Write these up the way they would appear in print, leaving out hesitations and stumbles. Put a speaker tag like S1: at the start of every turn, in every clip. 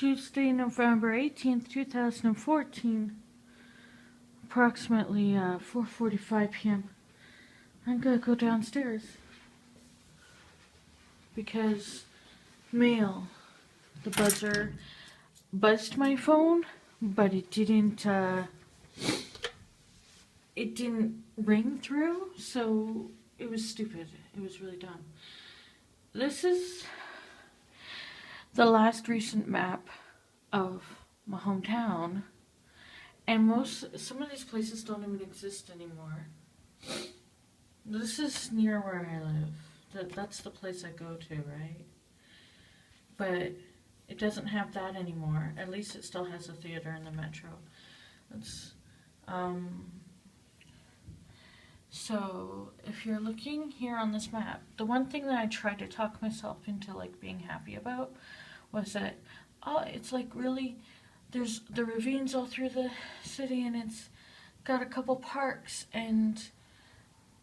S1: Tuesday, November 18th, 2014, approximately 4:45 p.m. I'm gonna go downstairs because mail. The buzzer buzzed my phone, but it didn't ring through, so it was stupid. It was really dumb. This is the last recent map of my hometown, and some of these places don't even exist anymore. This is near where I live. That's the place I go to, right? But it doesn't have that anymore. At least it still has a theater in the metro. So if you're looking here on this map, the one thing that I tried to talk myself into like being happy about was that, oh, it's like really, there's the ravines all through the city, and it's got a couple parks, and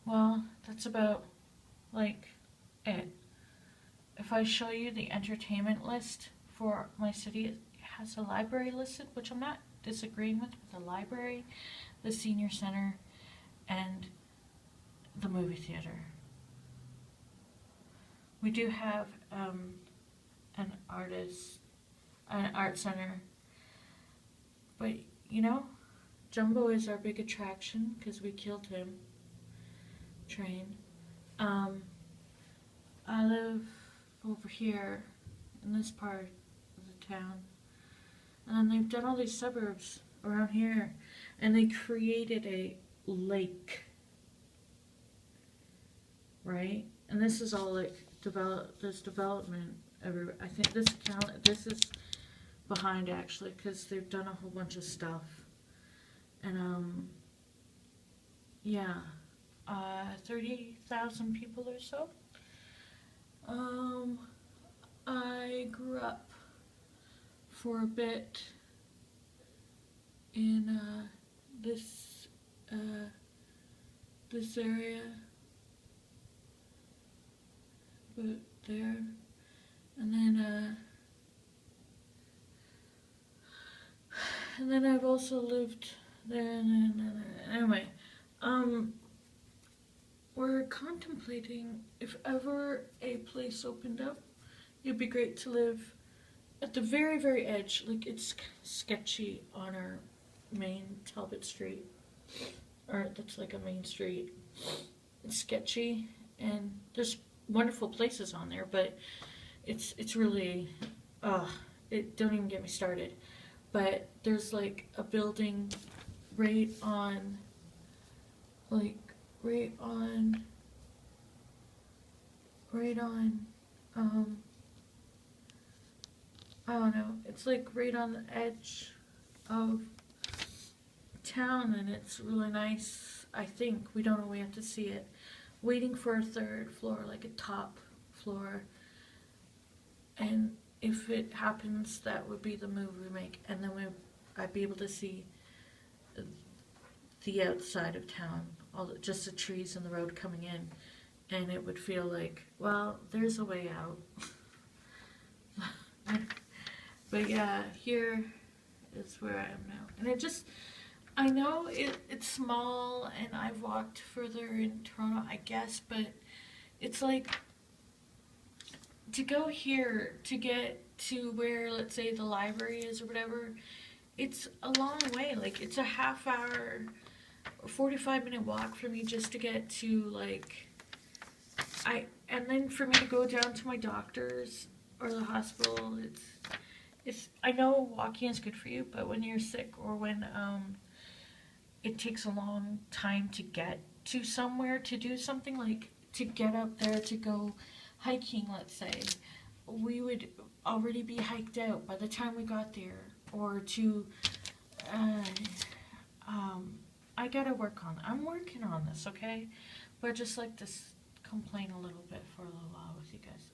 S1: well, that's about like it. If I show you the entertainment list for my city, it has a library listed, which I'm not disagreeing with the library, the senior center, and the movie theater. We do have an art center, but you know, Jumbo is our big attraction because we killed him. Train. I live over here in this part of the town, and then they've done all these suburbs around here, and they created a lake, right? And this is all like there's development everywhere. I think this is behind actually, because they've done a whole bunch of stuff, and yeah, 30,000 people or so. I grew up for a bit in this area, but there, and then I've also lived there, and then anyway, we're contemplating if ever a place opened up, it'd be great to live at the very, very edge. Like, it's sketchy on our main Talbot Street, or that's like a main street. It's sketchy, and there's wonderful places on there, but it's really, don't even get me started. But there's like a building right on, I don't know, it's like right on the edge of town, and it's really nice. I think, we don't know, we have to see it. Waiting for a third floor, like a top floor, and if it happens, that would be the move we make, and then I'd be able to see the outside of town, just the trees and the road coming in, and it would feel like, well, there's a way out. But yeah, here is where I am now, and I know it's small, and I've walked further in Toronto, I guess, but it's like, to go here to get to where, let's say, the library is or whatever, it's a long way. Like, it's a half hour, 45-minute walk for me just to get to, like, and then for me to go down to my doctor's or the hospital, I know walking is good for you, but when you're sick, or when it takes a long time to get to somewhere to do something, like to get up there to go hiking, let's say, we would already be hiked out by the time we got there, or to I gotta work on it. I'm working on this, okay? But I just like to complain a little bit for a little while with you guys.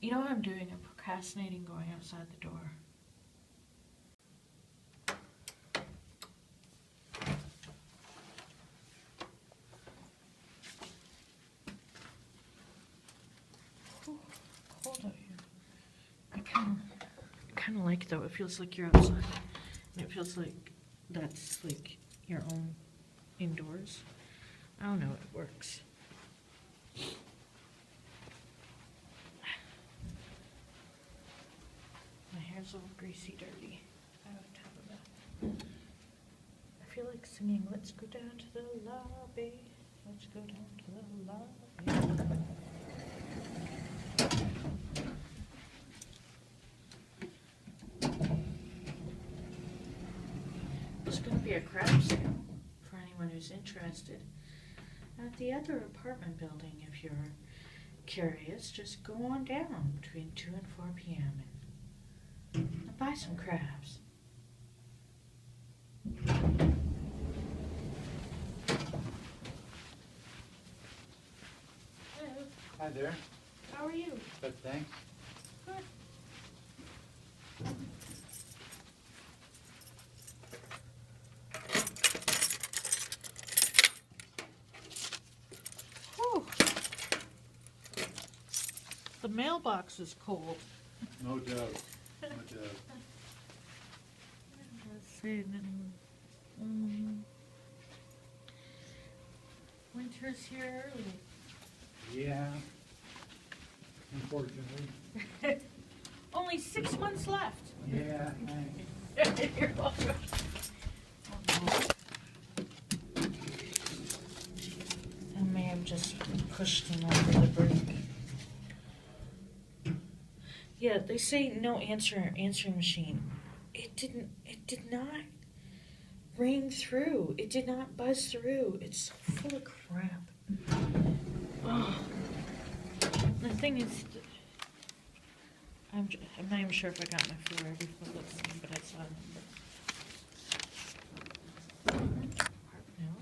S1: You know what I'm doing? I'm procrastinating going outside the door. Cold out here. I kind kind of like though. It feels like you're outside. And it feels like that's like your own indoors. I don't know, it works. My hair's all greasy, dirty. I have to have a bath. I feel like singing, let's go down to the lobby. Let's go down to the lobby. There's going to be a crab sale for anyone who's interested at the other apartment building. If you're curious, just go on down between 2 and 4 p.m. and buy some crabs. Hello.
S2: Hi there.
S1: How are you?
S2: Good, thanks.
S1: Good. Whew. The mailbox is cold.
S2: No doubt. No doubt.
S1: Let's see. Winter's here early.
S2: Yeah. Unfortunately.
S1: Only 6 months left.
S2: Yeah, thanks.
S1: You're welcome. I may have just pushed him over the brink. Yeah, they say no answering machine. It did not ring through. It did not buzz through. It's so full of crap. Oh. The thing is, I'm not even sure if I got my food ready for this thing, but I saw a number. No.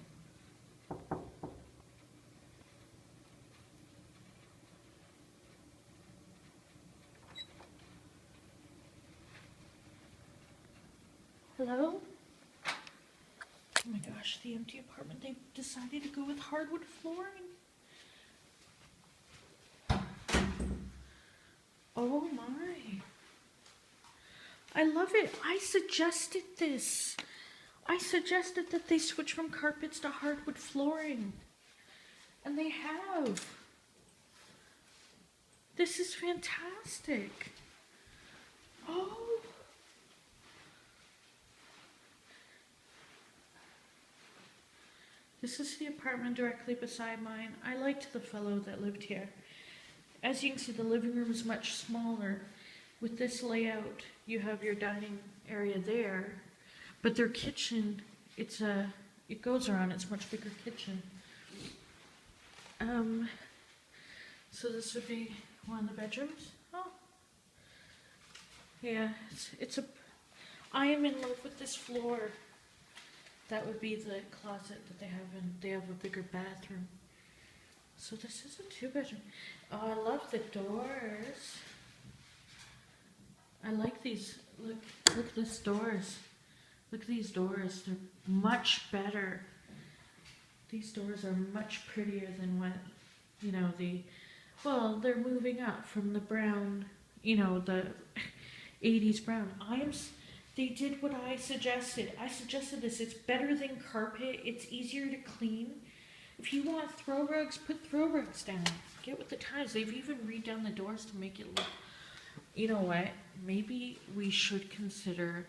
S1: Hello? Oh my gosh, the empty apartment. They decided to go with hardwood flooring. Oh my. I love it. I suggested this. I suggested that they switch from carpets to hardwood flooring. And they have. This is fantastic. Oh. This is the apartment directly beside mine. I liked the fellow that lived here. As you can see, the living room is much smaller. With this layout, you have your dining area there, but their kitchen, it goes around, it's a much bigger kitchen. So this would be one of the bedrooms. Oh. Yeah, I am in love with this floor. That would be the closet that they have, and they have a bigger bathroom. So this is a 2-bedroom. Oh, I love the doors. I like these. Look at these doors. Look at these doors. They're much better. These doors are much prettier than what, well, they're moving up from the brown, the 80s brown. They did what I suggested. I suggested this. It's better than carpet. It's easier to clean. If you want throw rugs, put throw rugs down. Get with the times. They've even redone the doors to make it look... You know what? Maybe we should consider...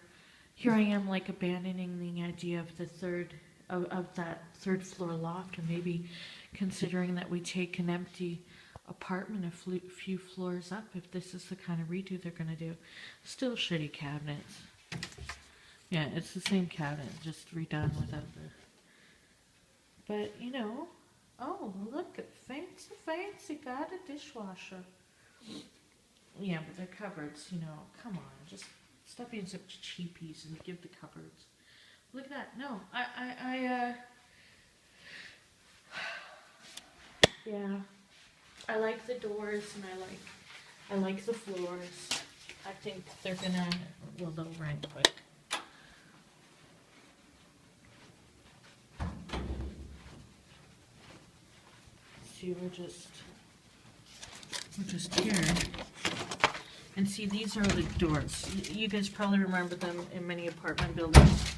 S1: Here I am, like, abandoning the idea of that third floor loft, and maybe considering that we take an empty apartment a few floors up, if this is the kind of redo they're going to do. Still shitty cabinets. Yeah, it's the same cabinet, just redone without the... But, oh, look, fancy, got a dishwasher. Yeah, but they're cupboards, come on, just stop being such cheapies and give the cupboards. Look at that, no, yeah, I like the doors, and I like the floors. I think they're gonna, well, they'll rent, but... See, we're just here. And see, these are the doors. You guys probably remember them in many apartment buildings.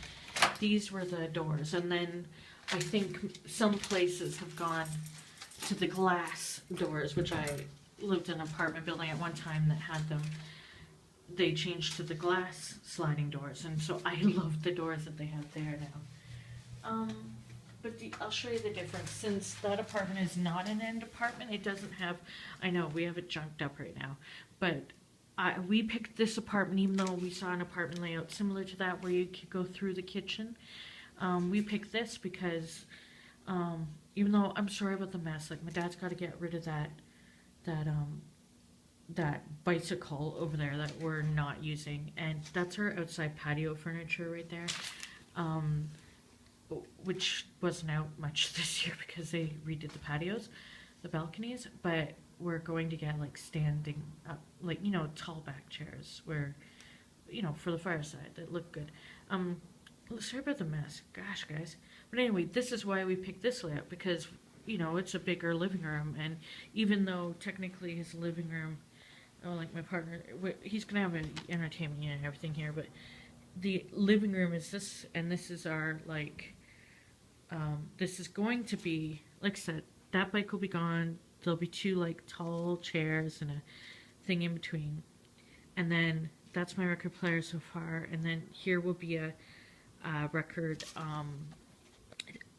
S1: These were the doors. And then I think some places have gone to the glass doors, which I lived in an apartment building at one time that had them. They changed to the glass sliding doors. And so I love the doors that they have there now. But I'll show you the difference. Since that apartment is not an end apartment, it doesn't have, I know we have it junked up right now, but we picked this apartment even though we saw an apartment layout similar to that where you could go through the kitchen. We picked this because even though I'm sorry about the mess, like my dad's got to get rid of that bicycle over there that we're not using, and that's our outside patio furniture right there. Which wasn't out much this year because they redid the patios, the balconies, but we're going to get like standing up, like, you know, tall back chairs where, you know, for the fireside that look good. Sorry about the mess, gosh guys. But anyway, this is why we picked this layout, because, you know, it's a bigger living room, and even though technically his living room, oh, like my partner, he's gonna have an entertainment unit and everything here, but the living room is this, and this is our, like, this is going to be, like I said, that bike will be gone. There'll be two, like, tall chairs and a thing in between. And then that's my record player so far. And then here will be a record.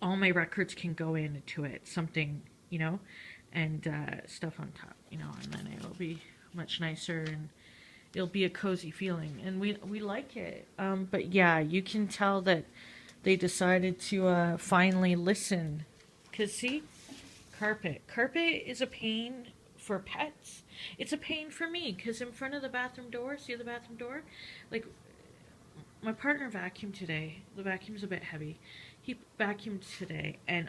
S1: All my records can go into it. Something, you know, and stuff on top, you know, and then it'll be much nicer and it'll be a cozy feeling. And we like it. But yeah, you can tell that they decided to finally listen. Because see, carpet is a pain for pets. It's a pain for me because in front of the bathroom door, see the bathroom door, like my partner vacuumed today. The vacuum's a bit heavy. He vacuumed today, and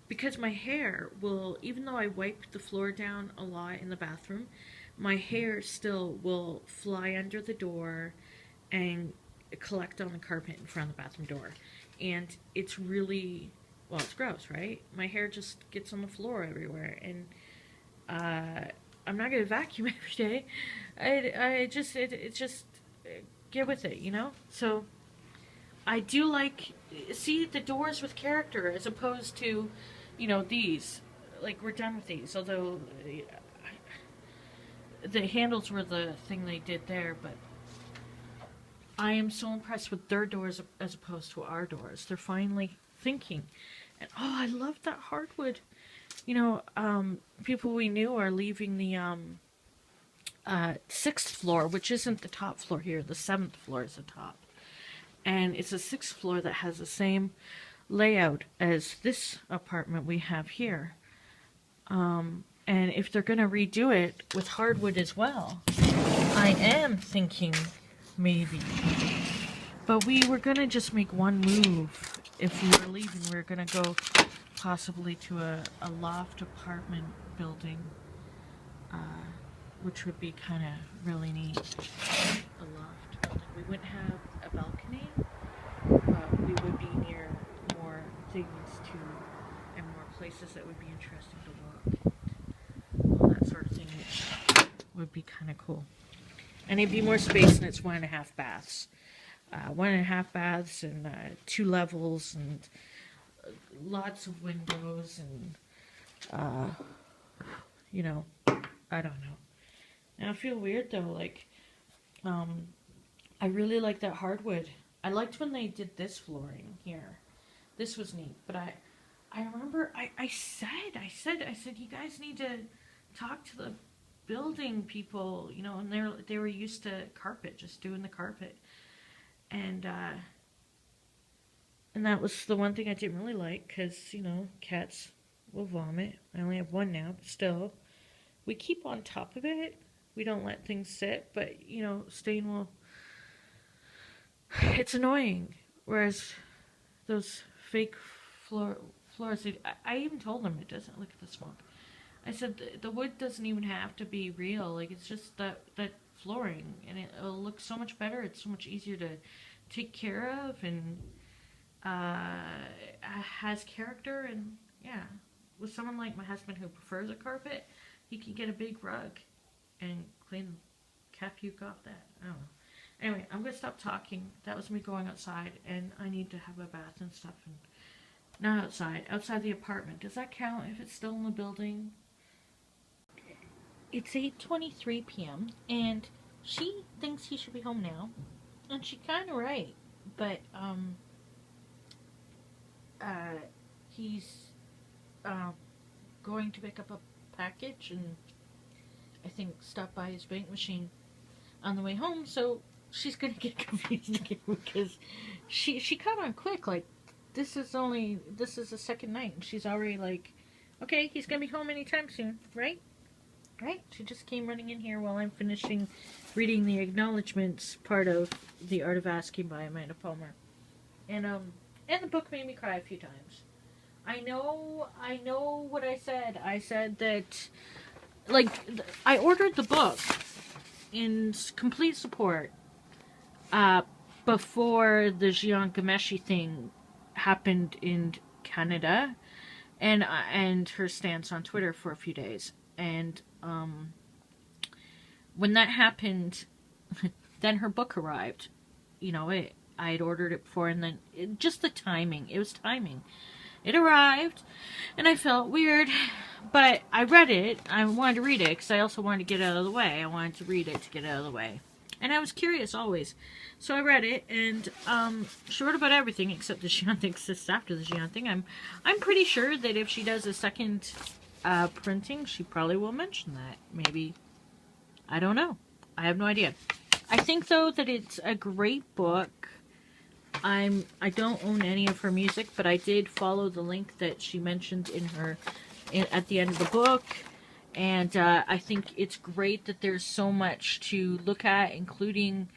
S1: because my hair will, even though I wipe the floor down a lot in the bathroom, my hair still will fly under the door and collect on the carpet in front of the bathroom door. And it's really, well, it's gross, right? My hair just gets on the floor everywhere, and I'm not gonna vacuum every day. It just get with it, you know. So I do like, see, the doors with character as opposed to, you know, these. Like, we're done with these, although the handles were the thing they did there, but I am so impressed with their doors as opposed to our doors. They're finally thinking. And oh, I love that hardwood. You know, people we knew are leaving the 6th floor, which isn't the top floor here. The 7th floor is the top. And it's a 6th floor that has the same layout as this apartment we have here. And if they're going to redo it with hardwood as well, I am thinking maybe. But we were going to just make one move. If we were leaving, we were going to go possibly to a loft apartment building, which would be kind of really neat. A loft building. We wouldn't have a balcony, but we would be near more things to, and more places that would be interesting to walk. All that sort of thing, which would be kind of cool. And it'd be more space, and it's 1.5 baths. 1.5 baths and 2 levels and lots of windows and, you know, I don't know. And I feel weird though, like, I really like that hardwood. I liked when they did this flooring here. This was neat, but I remember I said, you guys need to talk to the building people, you know, and they were used to carpet, just doing the carpet. And that was the one thing I didn't really like, because, you know, cats will vomit. I only have one now, but still. We keep on top of it. We don't let things sit, but, you know, stain will... It's annoying. Whereas those fake floors, I even told them it doesn't look at the smoke. I said the wood doesn't even have to be real. Like, it's just that flooring, and it'll look so much better. It's so much easier to take care of, and has character. And yeah, with someone like my husband who prefers a carpet, he can get a big rug, and clean cat puke off that. I don't know. Anyway, I'm gonna stop talking. That was me going outside, and I need to have a bath and stuff. And not outside the apartment. Does that count if it's still in the building? It's 8:23 p.m. and she thinks he should be home now, and she's kind of right. But he's going to pick up a package and I think stop by his bank machine on the way home. So she's gonna get confused again because she caught on quick. Like this is the second night, and she's already like, okay, he's gonna be home anytime soon, right? Right? She just came running in here while I'm finishing reading the acknowledgments part of The Art of Asking by Amanda Palmer. And the book made me cry a few times. I know what I said. I said that, like, I ordered the book in complete support before the Jian Ghomeshi thing happened in Canada, and her stance on Twitter for a few days. And when that happened, then her book arrived. You know, I had ordered it before, and then just the timing. It was timing. It arrived, and I felt weird, but I read it. I wanted to read it because I also wanted to get it out of the way. I wanted to read it to get it out of the way. And I was curious always. So I read it, and she wrote about everything except the Jian thing exists after the Jian thing. I'm pretty sure that if she does a second printing, she probably will mention that. Maybe. I don't know. I have no idea. I think, though, that it's a great book. I don't own any of her music, but I did follow the link that she mentioned at the end of the book. And I think it's great that there's so much to look at, including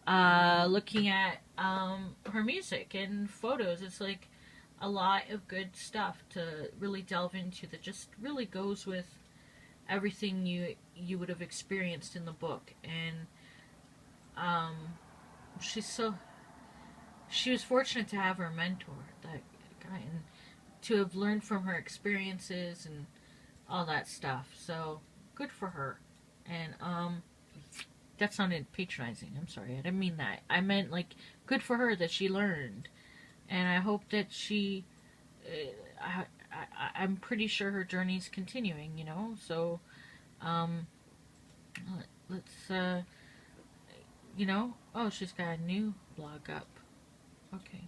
S1: looking at her music and photos. It's like a lot of good stuff to really delve into that just really goes with everything you would have experienced in the book. And she was fortunate to have her mentor, that guy, and to have learned from her experiences and all that stuff. So good for her. And that sounded patronizing. I'm sorry, I didn't mean that. I meant, like, good for her that she learned. And I hope that she I'm pretty sure her journey's continuing, you know. So let's you know, oh, she's got a new blog up. Okay.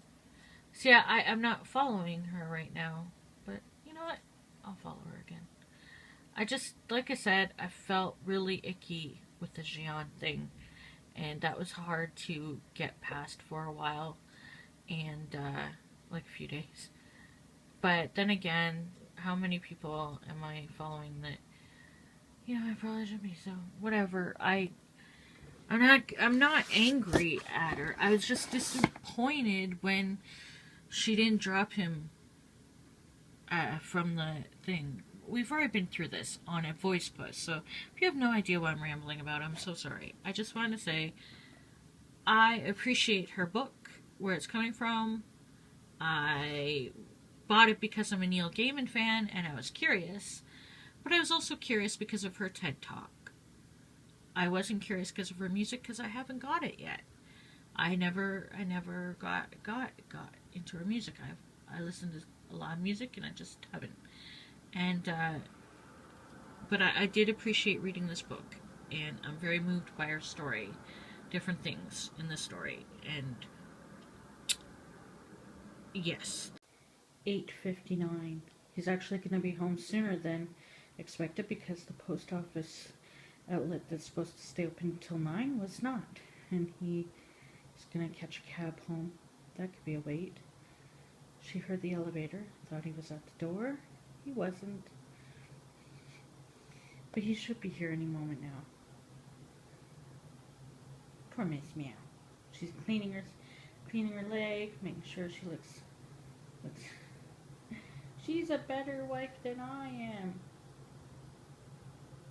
S1: So yeah, I'm not following her right now, but you know what? I'll follow her again. I just, like I said, I felt really icky with the Jian thing, and that was hard to get past for a while, and like a few days. But then again, how many people am I following that, you know, I probably should be, so whatever. I'm not angry at her. I was just disappointed when she didn't drop him from the thing. We've already been through this on a voice post, so if you have no idea what I'm rambling about, I'm so sorry. I just want to say I appreciate her book, where it's coming from. I bought it because I'm a Neil Gaiman fan, and I was curious, but I was also curious because of her TED Talk. I wasn't curious because of her music, because I haven't got it yet. I never got into her music. I listened to a lot of music, and I just haven't. And but I did appreciate reading this book, and I'm very moved by her story, different things in the story, and yes. 8:59. He's actually going to be home sooner than expected because the post office outlet that's supposed to stay open until 9 was not, and he is going to catch a cab home. That could be a wait. She heard the elevator, thought he was at the door. He wasn't, but he should be here any moment now. Poor Miss Meow. She's cleaning her leg, making sure she looks. She's a better wife than I am.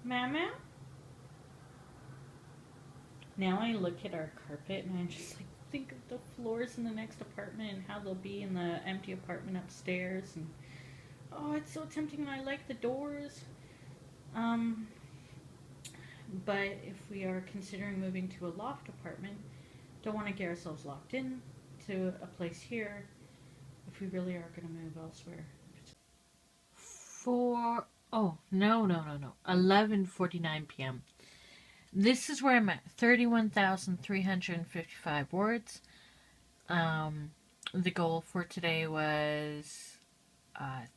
S1: Mama? Now I look at our carpet and I just like think of the floors in the next apartment and how they'll be in the empty apartment upstairs, and oh, it's so tempting, and I like the doors.
S3: but if we are considering moving to a loft apartment, don't want to get ourselves locked in to a place here if we really are going to move elsewhere.
S1: Oh, no. 11:49 p.m. This is where I'm at. 31,355 words. The goal for today was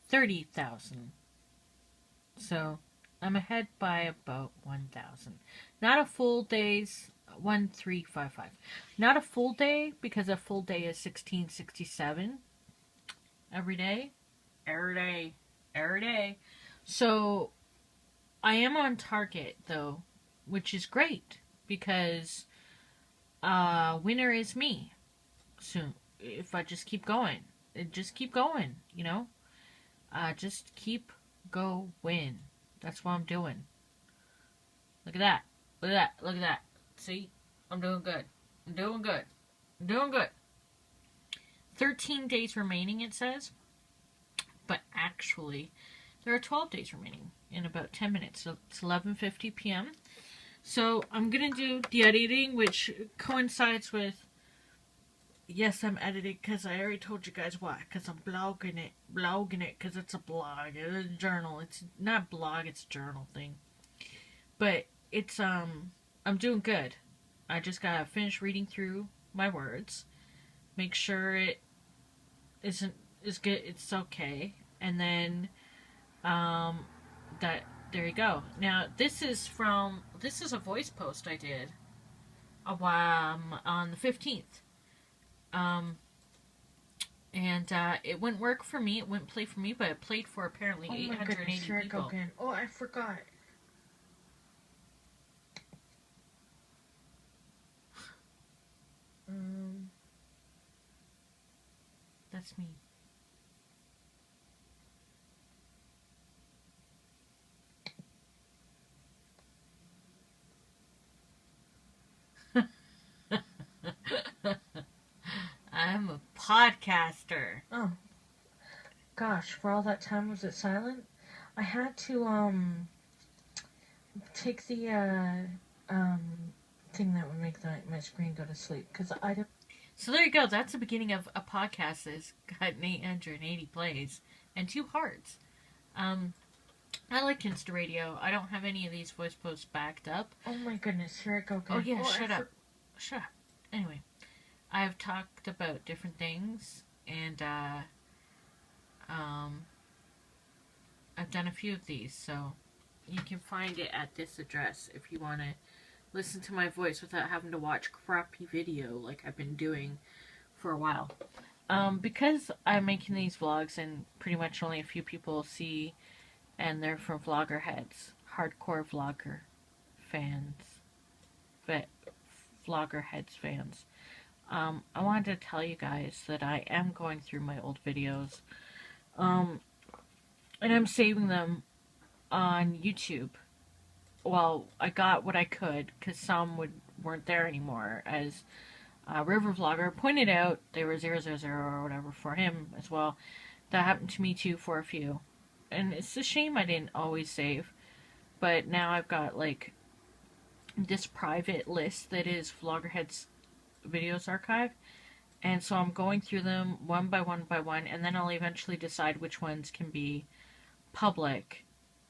S1: 30,000. So I'm ahead by about 1,000. Not a full day's 1355. Not a full day because a full day is 1667 every day. Every day. So I am on target though, which is great because winner is me. So if I just keep going, just keep going, just keep going. That's what I'm doing. Look at that. Look at that. Look at that. See? I'm doing good. I'm doing good. I'm doing good. 13 days remaining, it says. But actually, there are 12 days remaining in about 10 minutes. So it's 11:50 p.m. So I'm going to do the editing, which coincides with... Yes, I'm editing because I already told you guys why. Because I'm blogging it because it's a blog. It's a journal. It's not blog, it's a journal thing. But it's, I'm doing good. I just gotta finish reading through my words. Make sure it is good, it's okay. And then, there you go. Now, this is a voice post I did on the 15th. It wouldn't work for me. It wouldn't play for me, but it played for apparently 880 people.
S3: Again. Oh, I forgot.
S1: That's me. I'm a podcaster.
S3: Oh. Gosh, for all that time was it silent? I had to, take the, thing that would make my screen go to sleep, because I don't...
S1: So there you go. That's the beginning of a podcast that's got 880 plays and 2 hearts. I like Insta Radio. I don't have any of these voice posts backed up.
S3: Oh my goodness, here I go again.
S1: Oh yeah, shut up. Shut up. Anyway, I've talked about different things, and I've done a few of these, so you can find it at this address if you want to listen to my voice without having to watch crappy video like I've been doing for a while. Because I'm making these vlogs and pretty much only a few people see, and they're from vlogger heads, hardcore vlogger fans, vlogger heads fans. I wanted to tell you guys that I am going through my old videos, and I'm saving them on YouTube. Well, I got what I could, because some weren't there anymore. As River Vlogger pointed out, they were 000 or whatever for him as well. That happened to me too for a few. And it's a shame I didn't always save. But now I've got, like, this private list that is Vloggerhead's Videos Archive. And so I'm going through them one by one by one, and then I'll eventually decide which ones can be public,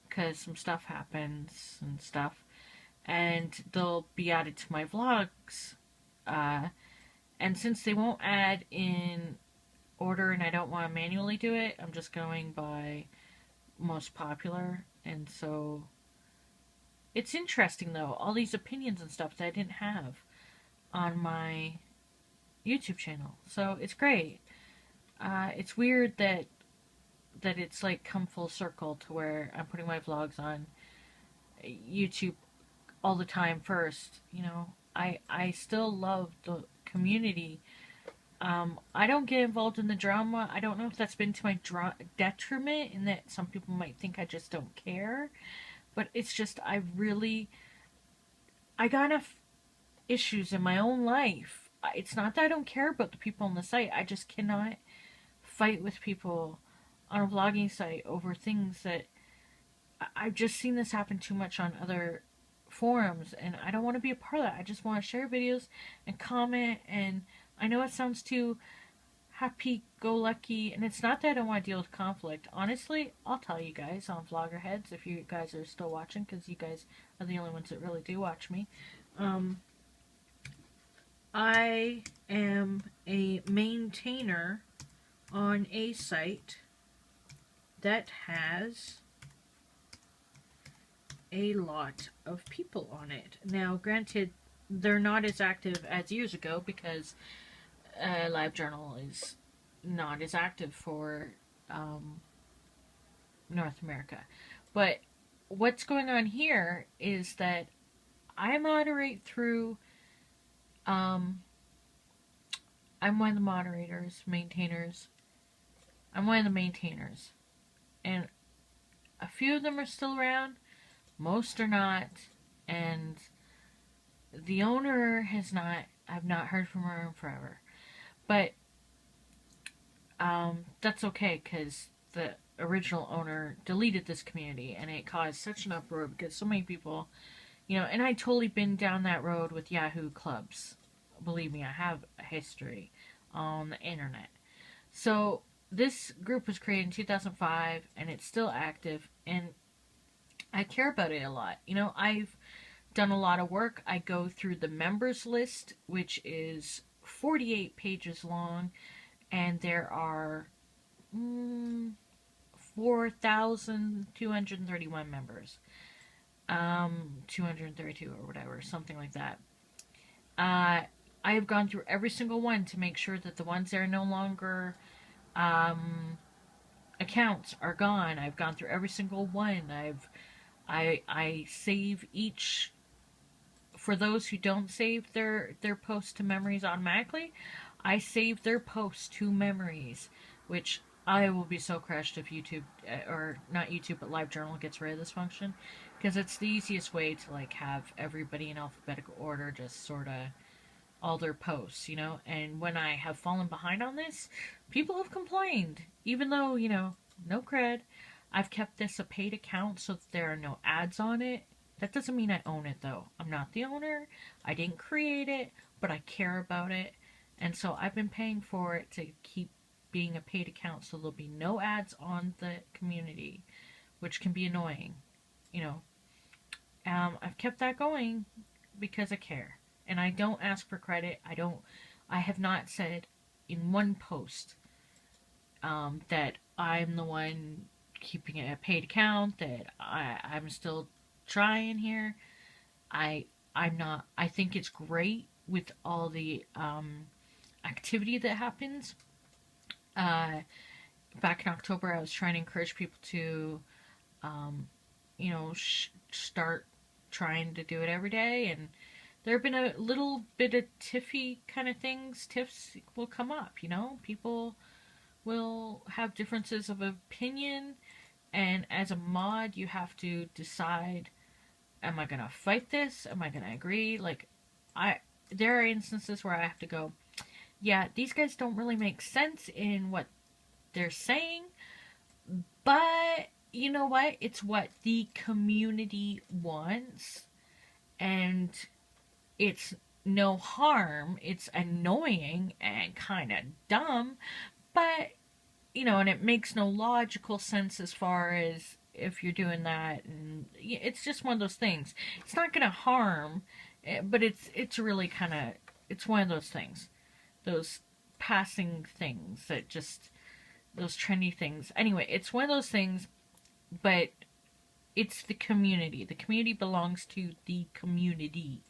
S1: because some stuff happens and stuff, and they'll be added to my vlogs. And since they won't add in order and I don't want to manually do it, I'm just going by most popular. And so it's interesting though, all these opinions and stuff that I didn't have on my YouTube channel. So it's great. It's weird that it's like come full circle to where I'm putting my vlogs on YouTube all the time first. You know, I still love the community. I don't get involved in the drama. I don't know if that's been to my detriment, in that some people might think I just don't care. But it's just, I got enough issues in my own life. It's not that I don't care about the people on the site. I just cannot fight with people on a vlogging site over things that... I've just seen this happen too much on other forums, and I don't want to be a part of that. I just want to share videos and comment, and I know it sounds too happy-go-lucky, and it's not that I don't want to deal with conflict. Honestly, I'll tell you guys on Vloggerheads, if you guys are still watching, because you guys are the only ones that really do watch me. I am a maintainer on a site that has a lot of people on it. Now, granted, they're not as active as years ago because LiveJournal is not as active for North America. But what's going on here is that I moderate through, I'm one of the moderators, maintainers. I'm one of the maintainers. And a few of them are still around. Most are not. And the owner has not, I've not heard from her in forever. But that's okay, because the original owner deleted this community, and it caused such an uproar because so many people, you know, and I totally been down that road with Yahoo clubs. Believe me, I have a history on the internet. So this group was created in 2005, and it's still active, and I care about it a lot. You know, I've done a lot of work. I go through the members list, which is 48 pages long, and there are 4,231 members. 232 or whatever, something like that. I have gone through every single one to make sure that the ones that are no longer accounts are gone. I've gone through every single one. I save each. For those who don't save their posts to memories automatically, I save their posts to memories, which I will be so crushed if YouTube, or not YouTube, but LiveJournal gets rid of this function, because it's the easiest way to like have everybody in alphabetical order, just sort of all their posts, you know. And when I have fallen behind on this, people have complained, even though, you know, no cred. I've kept this a paid account so that there are no ads on it. That doesn't mean I own it, though. I'm not the owner. I didn't create it, but I care about it. And so I've been paying for it to keep being a paid account, so there'll be no ads on the community, which can be annoying, you know. I've kept that going because I care. And I don't ask for credit. I have not said in one post that I'm the one keeping it a paid account, that I'm still trying here. I'm not. I think it's great with all the activity that happens. Back in October, I was trying to encourage people to, you know, start trying to do it every day, and there have been a little bit of tiffy kind of things. Tiffs will come up, you know. People will have differences of opinion, and as a mod, you have to decide, am I going to fight this? Am I going to agree? Like, there are instances where I have to go, yeah, these guys don't really make sense in what they're saying, but you know what? It's what the community wants, and it's no harm. It's annoying and kind of dumb, but, you know, and it makes no logical sense as far as if you're doing that, and it's just one of those things. It's not going to harm, but it's really kind of, it's one of those things. Those passing things that just, those trendy things. Anyway, it's one of those things, but it's the community. The community belongs to the community,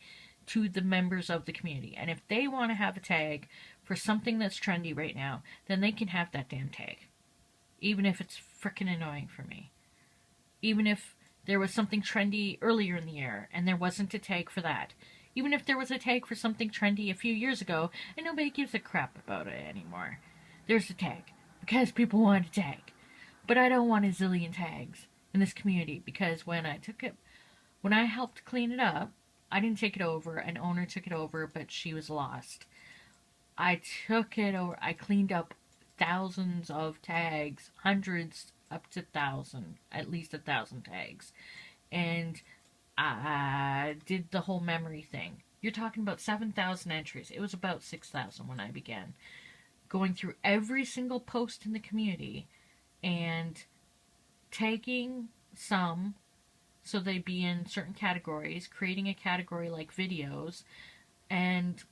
S1: to the members of the community. And if they want to have a tag for something that's trendy right now, then they can have that damn tag. Even if it's frickin' annoying for me. Even if there was something trendy earlier in the year and there wasn't a tag for that. Even if there was a tag for something trendy a few years ago and nobody gives a crap about it anymore. There's a tag. Because people want a tag. But I don't want a zillion tags in this community, because when I helped clean it up, I didn't take it over. An owner took it over, but she was lost. I took it over. I cleaned up thousands of tags, hundreds up to 1,000, at least 1,000 tags. And did the whole memory thing. You're talking about 7,000 entries. It was about 6,000 when I began going through every single post in the community and tagging some so they'd be in certain categories, creating a category like videos, and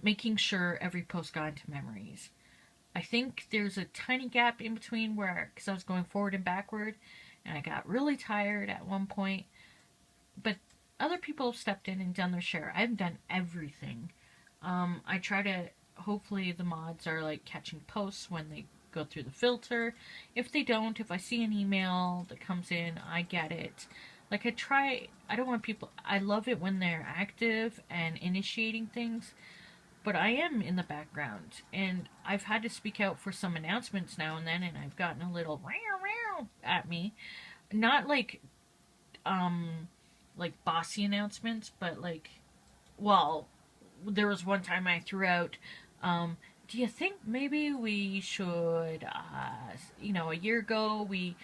S1: making sure every post got into memories. I think there's a tiny gap in between where, because I was going forward and backward, and I got really tired at one point, but other people have stepped in and done their share. I haven't done everything. I try to, hopefully the mods are like catching posts when they go through the filter. If they don't, if I see an email that comes in, I get it. Like I don't want people, I love it when they're active and initiating things, but I am in the background, and I've had to speak out for some announcements now and then, and I've gotten a little meow at me. Not like bossy announcements, but like, well, there was one time I threw out, do you think maybe we should, a year ago we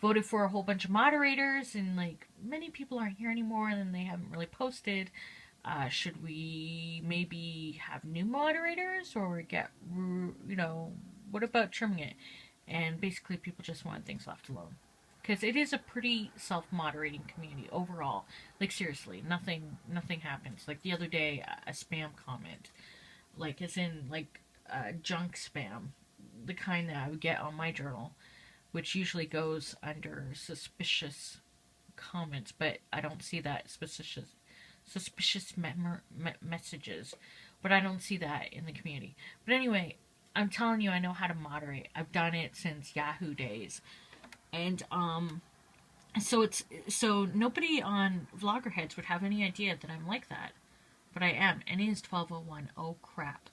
S1: voted for a whole bunch of moderators, and like many people aren't here anymore and they haven't really posted. Should we maybe have new moderators or get, what about trimming it? And basically people just want things left alone. Because it is a pretty self-moderating community overall. Like seriously, nothing happens. Like the other day, a spam comment, like as in like junk spam, the kind that I would get on my journal, which usually goes under suspicious comments, but I don't see that suspicious messages, but I don't see that in the community. But anyway, I'm telling you, I know how to moderate. I've done it since Yahoo days. And so nobody on Vloggerheads would have any idea that I'm like that, but I am. And it is 12:01. Oh crap.